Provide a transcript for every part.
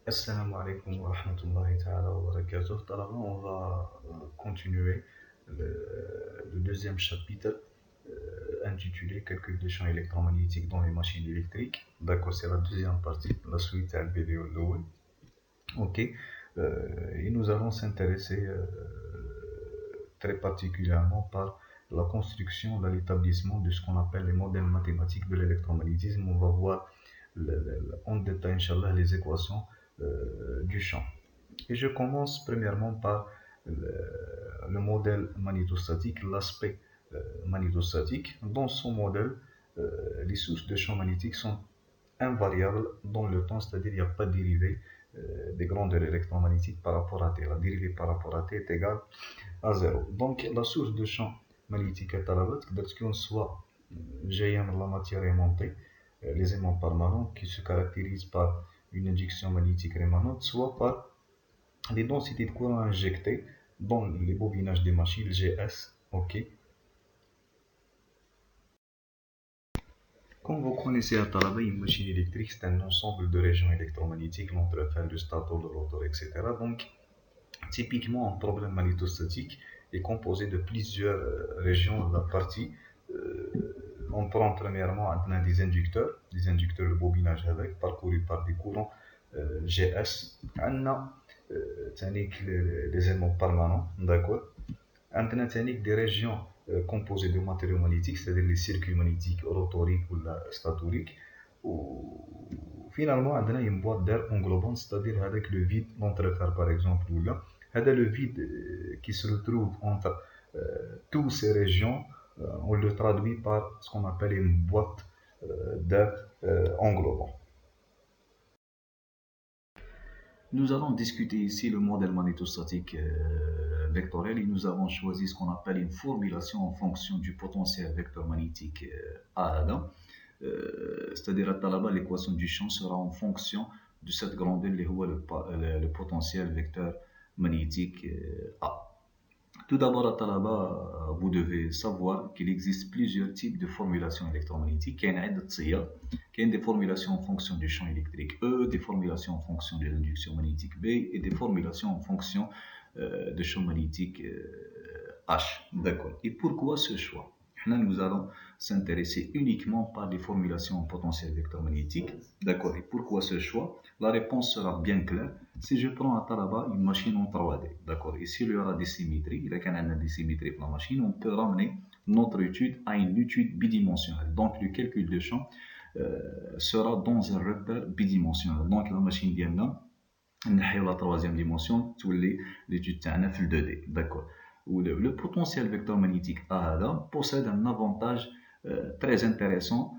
Assalamu alaikum wa rahmatullahi ta'ala wa barakatuh. Alors, on va continuer le deuxième chapitre intitulé Calcul des champs électromagnétiques dans les machines électriques. D'accord, c'est la deuxième partie, la suite à la vidéo. Ok, et nous allons s'intéresser très particulièrement par la construction, l'établissement de ce qu'on appelle les modèles mathématiques de l'électromagnétisme. On va voir en détail, Inch'Allah, les équations du champ. Et je commence premièrement par le modèle magnétostatique, l'aspect magnétostatique. Dans son modèle, les sources de champ magnétique sont invariables dans le temps, c'est-à-dire qu'il n'y a pas de dérivée des grandeurs électromagnétiques par rapport à T. La dérivée par rapport à T est égale à 0. Donc la source de champ magnétique est à la base, qu'on soit j'ai la matière aimantée, les aimants permanents qui se caractérisent par une injection magnétique rémanente, soit par les densités de courant injectées dans les bobinages des machines GS. Ok. Comme vous connaissez à Talaba, une machine électrique, c'est un ensemble de régions électromagnétiques, l'entrefait, le stator, le rotor, etc. Donc, typiquement, un problème magnétostatique est composé de plusieurs régions de la partie. On prend premièrement des inducteurs de bobinage avec, parcourus par des courants GS. On a des aimants permanents, d'accord. On a des régions composées de matériaux magnétiques, c'est-à-dire les circuits magnétiques rotoriques ou statoriques. Finalement, on a une boîte d'air englobante, c'est-à-dire avec le vide, l'entrefer par exemple, ou là. Le vide qui se retrouve entre toutes ces régions, on le traduit par ce qu'on appelle une boîte d'air englobant. Nous allons discuter ici le modèle magnétostatique vectoriel et nous avons choisi ce qu'on appelle une formulation en fonction du potentiel vecteur magnétique A. C'est-à-dire à Talaba, l'équation du champ sera en fonction de cette grandeur, le potentiel vecteur magnétique A. Tout d'abord, à Talaba, vous devez savoir qu'il existe plusieurs types de formulations électromagnétiques. Il y a des formulations en fonction du champ électrique E, des formulations en fonction de l'induction magnétique B et des formulations en fonction de champ magnétique H. D'accord. Et pourquoi ce choix? Nous allons s'intéresser uniquement par les formulations en potentiel vecteur magnétique. D'accord. Et pourquoi ce choix? La réponse sera bien claire. Si je prends à Talaba une machine en 3D, d'accord, et s'il y aura des symétries, il y a des symétries pour la machine, on peut ramener notre étude à une étude bidimensionnelle. Donc le calcul de champ sera dans un repère bidimensionnel. Donc la machine vient là, la troisième dimension, l'étude est en 2D, d'accord. Le potentiel vecteur magnétique A possède un avantage très intéressant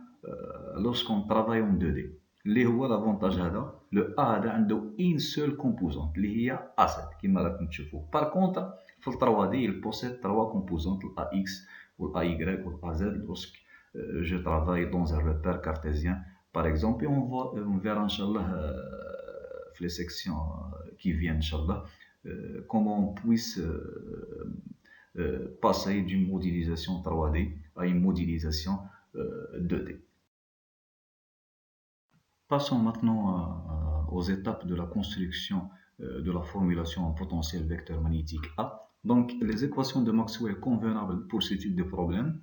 lorsqu'on travaille en 2D. L'avantage le A a une seule composante, qui est A7, comme vous pouvez. Par contre, dans le 3D, il possède trois composantes, l'AX, l'AY ou l'AZ, lorsque je travaille dans un repère cartésien, par exemple, et on verra, Inch'Allah, les sections qui viennent, Inch'Allah, comment on puisse passer d'une modélisation 3D à une modélisation 2D. Passons maintenant aux étapes de la construction de la formulation en potentiel vecteur magnétique A. Donc, les équations de Maxwell convenables pour ce type de problème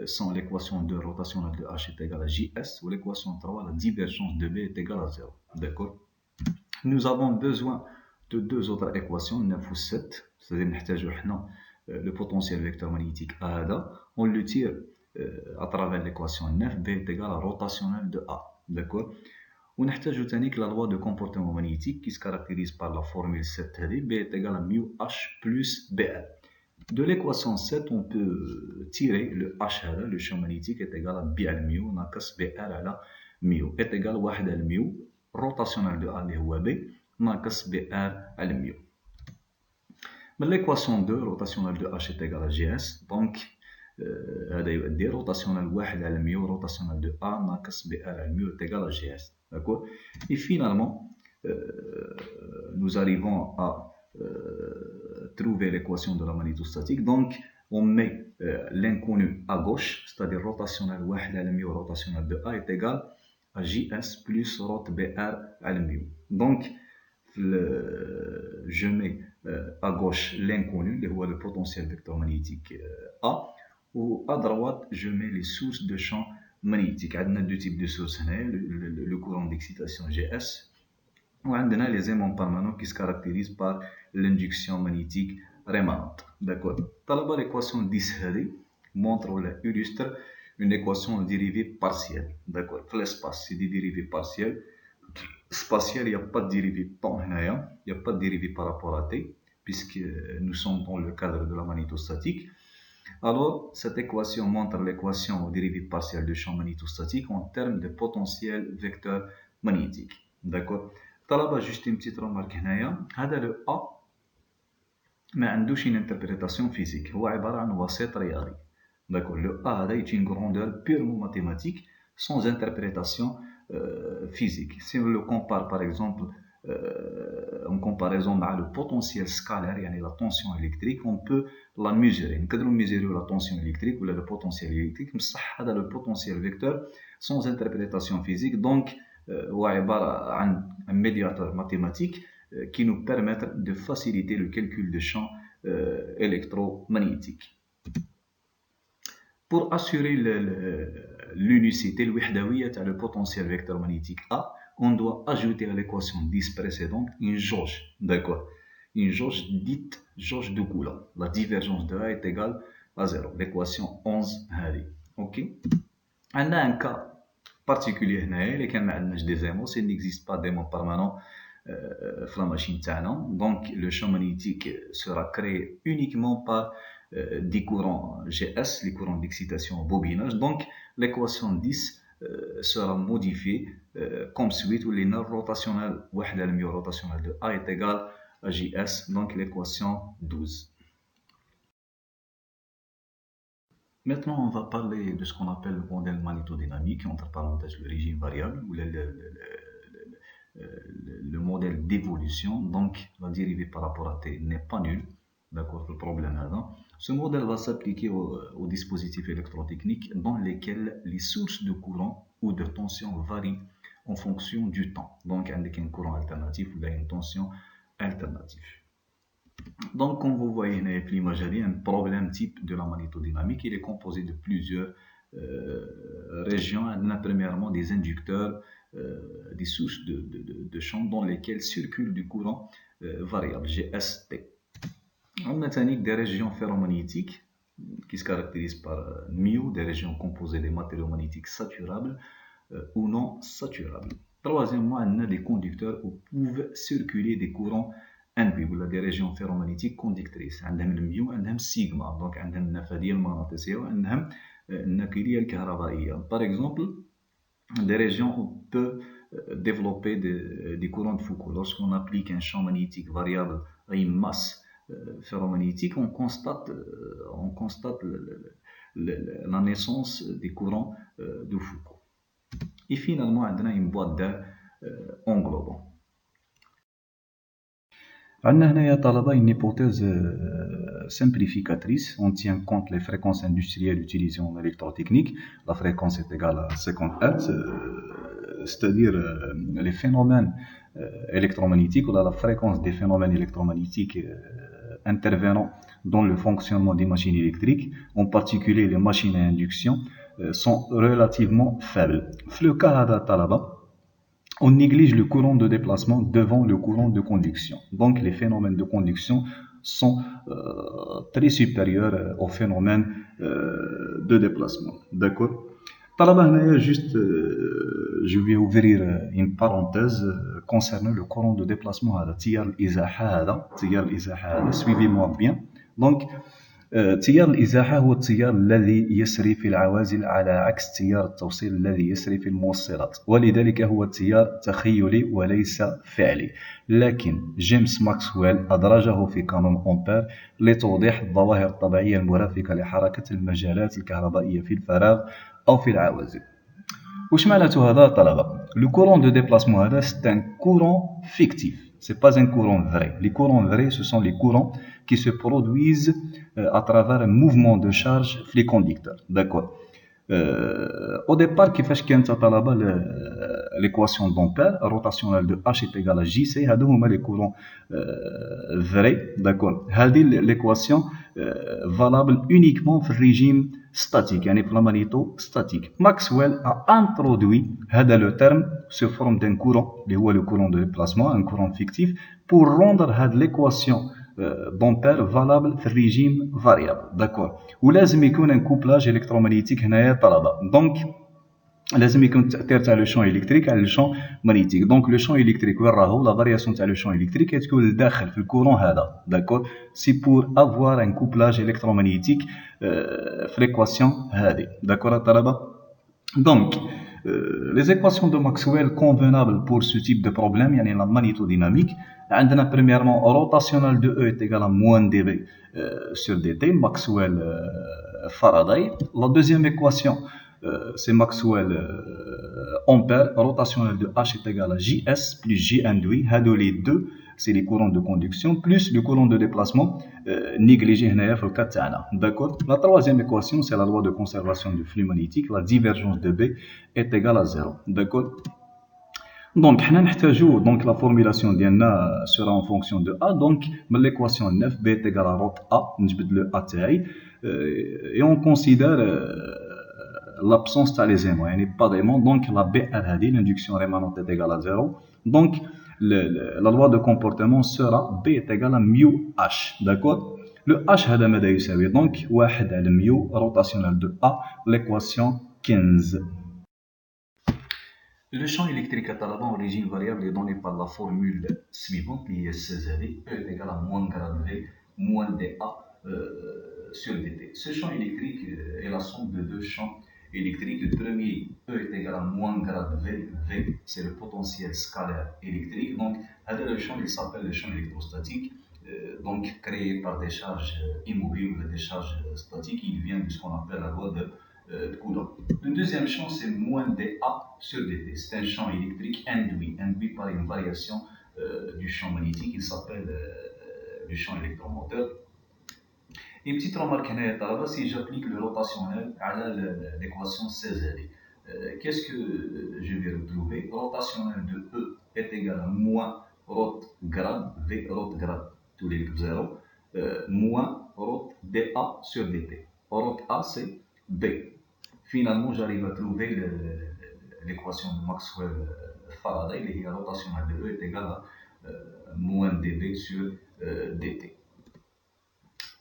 sont l'équation 2 rotationnelle de H est égale à JS ou l'équation 3, la divergence de B est égale à 0. D'accord? Nous avons besoin de deux autres équations, 9 ou 7, c'est-à-dire le potentiel vecteur magnétique A, on le tire à travers l'équation 9, B est égal à rotationnelle de A. D'accord? On a la loi de comportement magnétique qui se caractérise par la formule 7, B est égal à mu H plus BR. De l'équation 7, on peut tirer le H, le champ magnétique est égal à BR mu, on a BR à mu, est égal à 1 mu, rotationnel de A ou B, ناقص BR على mu. Mais l'équation 2, rotationnel de H est égal à GS, donc هذا يؤدي rotationnel 1 على mu, rotationnel de A ناقص BR على mu est égal à GS. D'accord? Et finalement, nous arrivons à trouver l'équation de la magnétostatique. Donc, on met l'inconnu à gauche, c'est-à-dire rotationnel 1 على mu, rotationnel de A est égal à JS plus rot BR على mu. Donc, je mets à gauche l'inconnu, le potentiel vecteur magnétique A, ou à droite, je mets les sources de champ magnétique. On a deux types de sources, le courant d'excitation GS, ou on a les aimants permanents qui se caractérisent par l'induction magnétique rémanente. D'accord. Talaba, l'équation 10 montre ou illustre une équation de dérivée partielle. D'accord. L'espace, c'est des dérivées partielles. Spatial, il n'y a pas de dérivée de temps, il n'y a pas de dérivée par rapport à t, puisque nous sommes dans le cadre de la magnétostatique. Alors, cette équation montre l'équation aux dérivées partielles de champ magnétostatique en termes de potentiel vecteur magnétique. D'accord. طلب juste une petite remarque هنايا. هذا le A ما عندوش une interprétation physique, هو عبارة عن وسيط رياضي. D'accord. Le A هذا est une grandeur purement mathématique sans interprétation physique. Si on le compare par exemple en comparaison avec le potentiel scalaire, la tension électrique, on peut la mesurer. On peut mesurer la tension électrique ou le potentiel électrique, mais ça a le potentiel vecteur sans interprétation physique. Donc, un médiateur mathématique qui nous permet de faciliter le calcul de champ électromagnétique. Pour assurer l'unicité, le potentiel vecteur magnétique A, on doit ajouter à l'équation 10 précédente une jauge, d'accord, une jauge dite jauge de Coulomb. La divergence de A est égale à 0, l'équation 11 ok. On a un cas particulier, des aimants, il n'existe pas d'aimant permanent dans la machine. Donc le champ magnétique sera créé uniquement par des courants GS, les courants d'excitation au bobinage. Donc l'équation 10 sera modifiée comme suite où l'énergie rotationnelle de A est égale à JS, donc l'équation 12. Maintenant, on va parler de ce qu'on appelle le modèle magnétodynamique, entre parenthèses le régime variable, ou le modèle d'évolution. Donc la dérivée par rapport à T n'est pas nulle. D'accord, le problème là. Ce modèle va s'appliquer aux dispositifs électrotechniques dans lesquels les sources de courant ou de tension varient en fonction du temps. Donc, avec un courant alternatif ou une tension alternative. Donc, comme vous voyez dans l'imagerie, un problème type de la magnétodynamique, il est composé de plusieurs régions. On a premièrement des inducteurs, des sources de champ dans lesquelles circule du courant variable, GST. On a des régions ferromagnétiques qui se caractérisent par μ, des régions composées des matériaux magnétiques saturables ou non saturables. Troisièmement, on a des conducteurs où peuvent circuler des courants NB, des régions ferromagnétiques conductrices. On a le μ, on a le sigma, donc on a le nafadiyya al-magnétisiyya, on a le nakiliyya al-kahrabaiyya. Par exemple, des régions où on peut développer des courants de Foucault. Lorsqu'on applique un champ magnétique variable à une masse ferromagnétique, on constate la naissance des courants de Foucault. Et finalement, on a une boîte d'air englobant. On a une hypothèse simplificatrice. On tient compte des fréquences industrielles utilisées en électrotechnique. La fréquence est égale à 50 Hz, c'est-à-dire les phénomènes électromagnétiques ou la fréquence des phénomènes électromagnétiques intervenant dans le fonctionnement des machines électriques, en particulier les machines à induction, sont relativement faibles. Dans le cas de Talaba, on néglige le courant de déplacement devant le courant de conduction. Donc les phénomènes de conduction sont très supérieurs aux phénomènes de déplacement. D'accord. Talaba, juste, je vais ouvrir une parenthèse concernant le courant de déplacement. Suivez-moi bien. Donc, تيار الإزاحة هو التيار الذي يسري في العوازل على عكس تيار التوصيل الذي يسري في الموصلات، ولذلك هو تيار تخيلي وليس فعلي. لكن جيمس ماكسويل أدرجه في قانون أمبير لتوضيح الظواهر الطبيعية المرافقة لحركة المجالات الكهربائية في الفراغ أو في العوازل. وش معناته هذا طلبة؟ Le courant de déplacement هذا c'est un courant fictif. C'est pas un courant vrai. Les courants vrais, ce sont les courants qui se produisent à travers un mouvement de charge les conducteurs. D'accord. Au départ, كيفاش كانت طلبة l'équation d'Ampère rotationnelle de H est égale à JC, هادو هما les courants vrais, d'accord. هذه l'équation valable uniquement في الرégime statique, يعني في la magnétostatique. Maxwell a introduit هذا le terme sous forme d'un courant, اللي هو le courant de déplacement, un courant fictif, pour rendre هذه l'équation d'Ampère valable في الرégime variable, d'accord. ولازم يكون un couplage électromagnétique هنايا طلبة. Donc لازم يكون التاثير تاع لو شون الكتريك على لو شون مانيتيك. دونك لو شون الكتريك وين راهو لا فارياسيون تاع لو شون الكتريك تكون لداخل في الكورون هذا، داكور. سي بور افوار ان كوبلاج الكترومagnétique في ليكواسيون هذه، داكور الطلبه. دونك les équations de Maxwell convenables pour ce type de problème, يعني la magnétodynamique. عندنا premièrement rotationnel de E est égal à moins dV sur dt, Maxwell Faraday. La deuxième équation c'est Maxwell Ampère, rotationnel de H est égal à JS plus J induit. Les deux, c'est les courants de conduction plus le courant de déplacement négligé هنايا في الكات تاعنا، d'accord. La troisième équation, c'est la loi de conservation du flux magnétique. La divergence de B est égale à 0, d'accord. Donc, حنا نحتاجو donc la formulation ديالنا sera en fonction de A. Donc, من l'équation 9 B est égal à rot A, نجبد le A تاعي et on considère l'absence تاع les aimants, يعني pas d'aimants. Donc la BR هذه l'induction rémanente est égale à 0. Donc la loi de comportement sera B est égal à mu H, d'accord. Le H هذا ماذا يساوي؟ donc 1 على mu rotationnel de A, l'équation 15. Le champ électrique à Talaban en régime variable est donné par la formule suivante, qui est 16 E est égal à moins grade V moins dA sur dt. Ce champ électrique est la somme de deux champs électriques. Le premier E est égal à moins grade V. V, c'est le potentiel scalaire électrique. Donc, le champ, il s'appelle le champ électrostatique. Donc, créé par des charges immobiles ou des charges statiques. Il vient de ce qu'on appelle la loi de Coulomb. Le deuxième champ, c'est moins dA sur dt. C'est un champ électrique induit par une variation du champ magnétique. Il s'appelle le champ électromoteur. Une petite remarque, si j'applique le rotationnel à l'équation 16 qu'est-ce que je vais retrouver? Rotationnel de E est égal à moins rot grade V rot grade tous les 0 moins rot dA sur dt. Rot A c'est B. Finalement, j'arrive à trouver l'équation de Maxwell-Faraday, la rotationnelle de E est égale à moins dB sur dt.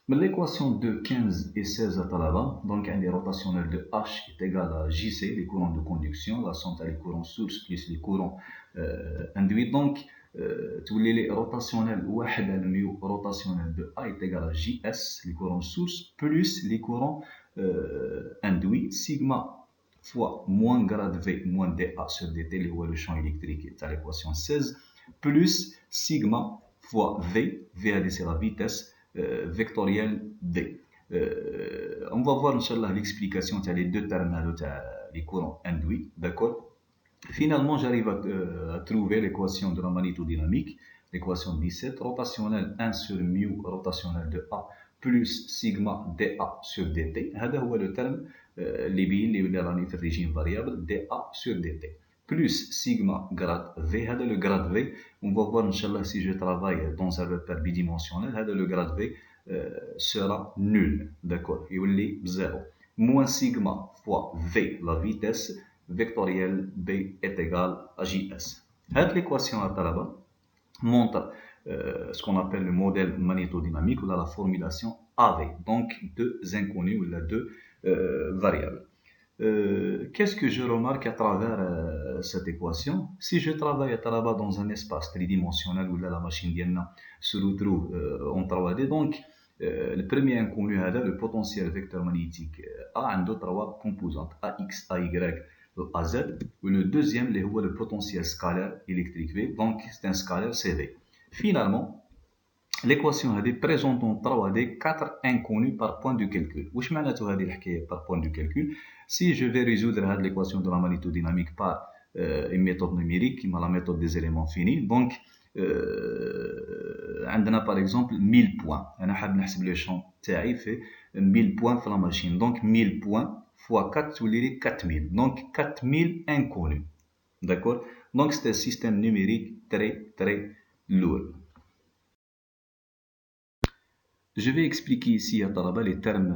Mais l'équation de 15 et 16 à Talaba, donc un des rotationnels de H est égal à JC, les courants de conduction, la somme les courants sources plus les courants induits. Donc, tous les rotationnels, rotationnel de A est égal à JS, les courants sources, plus les courants induits, sigma fois moins grade V moins dA sur dt, le champ électrique est à l'équation 16, plus sigma fois V, V c'est la vitesse vectorielle D. On va voir, Inch'Allah, l'explication de les deux termes, les courants induits, d'accord. Finalement, j'arrive à trouver l'équation de la magnétodynamique, l'équation 17, rotationnel 1 sur mu rotationnel de A plus sigma dA sur dt. C'est le terme le régime variable dA sur dt. Plus sigma grade V, le grade V, on va voir, Inch'Allah, si je travaille dans un repère bidimensionnel, le grade V sera nul, d'accord, il est 0. Moins sigma fois V, la vitesse vectorielle B est égale à JS. Cette équation à Talaba montre ce qu'on appelle le modèle magnétodynamique ou la formulation AV, donc deux inconnus ou deux variables. Qu'est-ce que je remarque à travers cette équation? Si je travaille à Talaba dans un espace tridimensionnel où la machine se retrouve en 3D, donc le premier inconnu, le potentiel vecteur magnétique a deux trois composantes, AX, AY, AZ, et le deuxième, le potentiel scalaire électrique V, donc c'est un scalaire CV. Finalement, l'équation présente en 3D 4 inconnus par point de calcul. Qu'est-ce que ça veut dire par point de calcul? Si je vais résoudre l'équation de la magnétodynamique par une méthode numérique, qui la méthode des éléments finis, donc عندنا par exemple 1000 points. أنا حاب نحسب le champ تاعي في 1000 points في la machine. Donc 1000 points fois 4 vous les 4000. Donc 4000 inconnus. D'accord? Donc c'est un système numérique très lourd. Je vais expliquer ici à Talaba les termes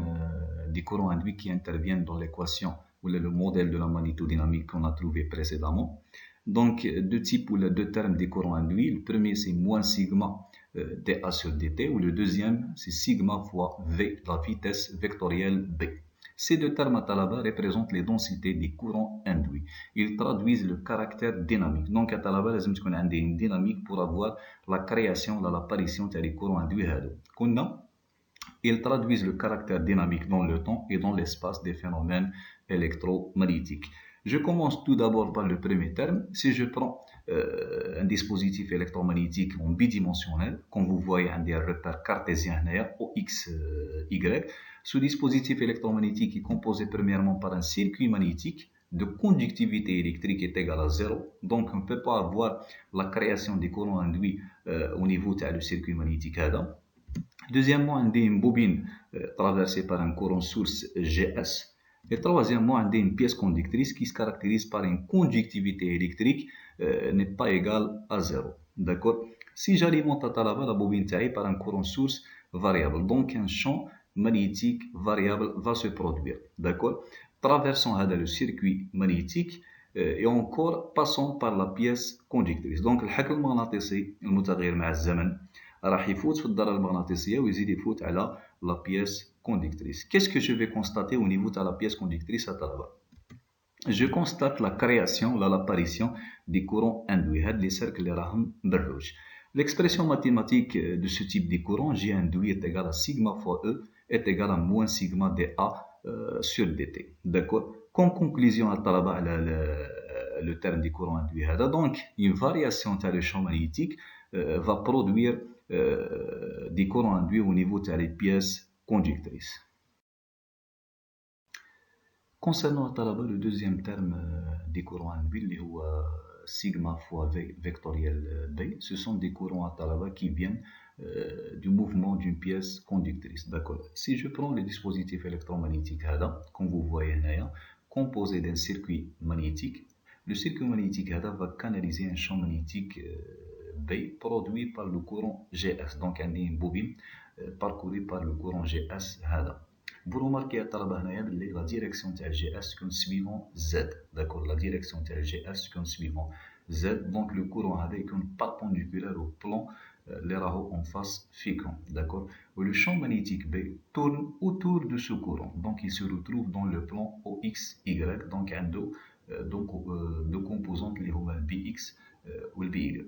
des courants induits qui interviennent dans l'équation ou le modèle de la magnétodynamique qu'on a trouvé précédemment. Donc, deux types ou deux termes des courants induits. Le premier, c'est moins sigma dA sur dt, ou le deuxième, c'est sigma fois V, la vitesse vectorielle B. Ces deux termes à Talaba représentent les densités des courants induits. Ils traduisent le caractère dynamique. Donc, à Talaba, il faut une dynamique pour avoir la création, l'apparition des courants induits. Ils traduisent le caractère dynamique dans le temps et dans l'espace des phénomènes électromagnétiques. Je commence tout d'abord par le premier terme. Si je prends un dispositif électromagnétique en bidimensionnel, comme vous voyez un des repères cartésiens OX, Y, ce dispositif électromagnétique est composé premièrement par un circuit magnétique de conductivité électrique est égale à 0. Donc, on ne peut pas avoir la création des courants induits au niveau du circuit magnétique. Deuxièmement, on a une bobine traversée par un courant source GS. Et troisièmement, on a une pièce conductrice qui se caractérise par une conductivité électrique n'est pas égale à 0. D'accord? Si j'alimente à Talaba la bobine taillée par un courant source variable, donc un champ magnétique variable va se produire. D'accord? Traversant le circuit magnétique et encore passant par la pièce conductrice. Donc, الحقل المغناطيسي المتغير مع الزمن راح يفوت في الذره المغناطيسيه ويزيد يفوت على la pièce conductrice. Qu'est-ce que je vais constater au niveau de la pièce conductrice à Talaba? Je constate la création, l'apparition des courants induits. هاد les cercles اللي راهم بالrouge. L'expression mathématique de ce type de courant, J induit est égal à sigma fois E est égal à moins sigma dA sur dt. D'accord? Comme conclusion à Talaba, le terme du courant induit. Donc, une variation dans le champ magnétique va produire des courants induits au niveau des pièces conductrices. Concernant le deuxième terme des courants induits, les sigma fois V vectoriel B, ce sont des courants à Talaba qui viennent du mouvement d'une pièce conductrice. D'accord. Si je prends le dispositif électromagnétique, comme vous voyez, composé d'un circuit magnétique, le circuit magnétique va canaliser un champ magnétique B produit par le courant GS. Donc, il y a une bobine parcourue par le courant GS. Vous remarquez à la direction de GS comme suivant Z. D'accord, la direction de GS comme suivant Z. Donc, le courant est perpendiculaire au plan en face fécond. D'accord. Le champ magnétique B tourne autour de ce courant. Donc, il se retrouve dans le plan OXY. Donc, deux composantes, les BX ou le BY.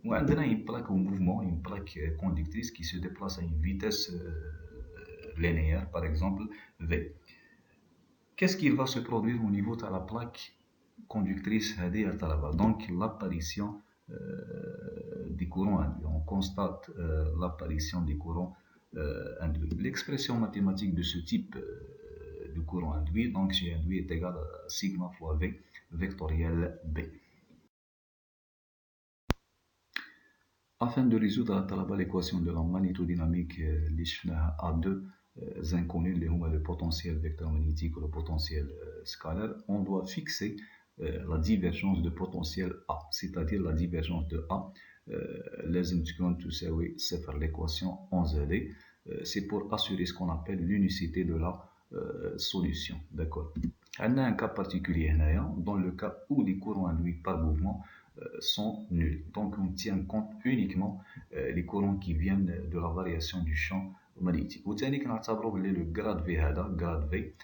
On a une plaque au mouvement, une plaque conductrice qui se déplace à une vitesse linéaire, par exemple V. Qu'est-ce qui va se produire au niveau de la plaque conductrice à Talaba? Donc, l'apparition des courants induits. On constate l'apparition des courants induits. L'expression mathématique de ce type de courant induit, donc G induit est égal à sigma fois V vectoriel B. Afin de résoudre l'équation de la magnétodynamique, à deux inconnus, le potentiel vecteur magnétique ou le potentiel scalaire, on doit fixer la divergence de potentiel A, c'est-à-dire la divergence de A. L'équation 11D, c'est pour assurer ce qu'on appelle l'unicité de la solution. D'accord. On a un cas particulier dans le cas où les courants induits par mouvement sont nuls. Donc, on tient compte uniquement des courants qui viennent de la variation du champ magnétique. Vous tenez que le grade V, grade V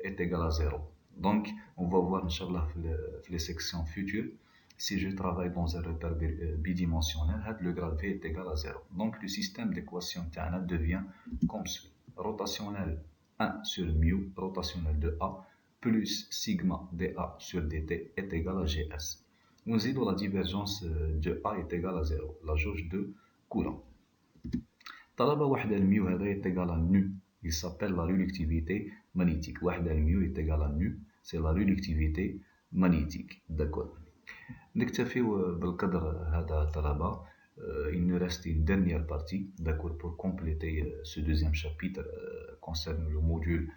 est égal à 0. Donc, on va voir, Inch'Allah, les sections futures. Si je travaille dans un repère bidimensionnel, le grade V est égal à 0. Donc, le système d'équation devient comme suit. Rotationnel 1 sur mu, rotationnel de A, plus sigma dA sur dt est égal à GS. Nous avons la divergence de A est égale à 0, la jauge de courant. Talaba wahda mu est égal à nu, il s'appelle la réductivité magnétique. Wahda mu est égal à nu, c'est la réductivité magnétique. D'accord. نكتفي بالقدر هذا طلبة. Il nous reste une dernière partie, d'accord, pour compléter ce deuxième chapitre concernant le module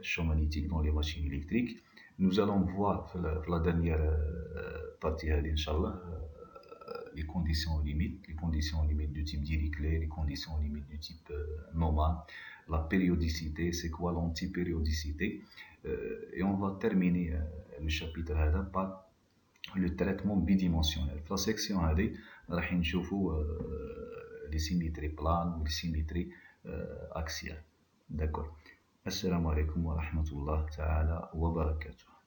champ magnétique dans les machines électriques. Nous allons voir la dernière partie, Inch'Allah, les conditions limites du type Dirichlet, les conditions limites du type Neumann, la périodicité, c'est quoi l'antipériodicité, et on va terminer le chapitre par le traitement bidimensionnel. Dans la section هذه راح نشوفوا les symétries planes ou les symétries axiales. D'accord. Assalamu alaikum wa rahmatullah ta'ala wa barakatuh.